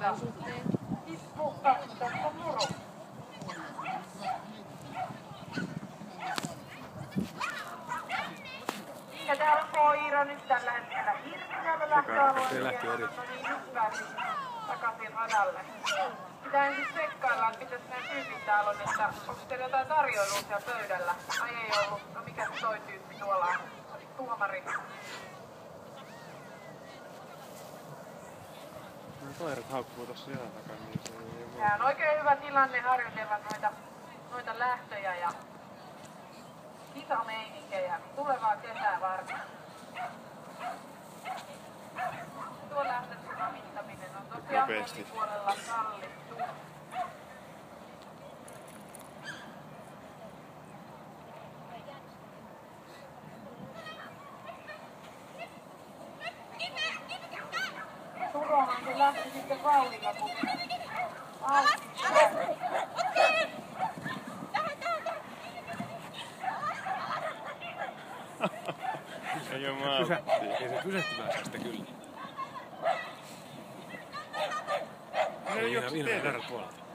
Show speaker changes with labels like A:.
A: ja isku tässä muru. Ja täällä on koira nyt tällä hetkellä irti täällä lähtöalueella. No niin, nyt pääsin takaisin radalle. Pitää ensin tsekkailla, että mitäs nämä tyypit täällä on, että onko teillä jotain tarjoilua siellä pöydällä? Ai ei ollut. No mikä se toi tyyppi tuolla on? Tuomari.
B: No koirat haukkuu tossa jään takana, niin se ei ole...
A: Tää on oikein hyvä tilanne harjoitella noita lähtöjä ja kisameininkiä tulevaa kesää varten. Tuo lähdössä ramittaminen on tosiaan puolella sallittu. Surohan se lähti sitten vauhdilla, kun
B: Ei oo maatti.
C: Ei se pysähtymään saa sitä kyllä.
B: Ei juoksu
C: Viina verran puolelta.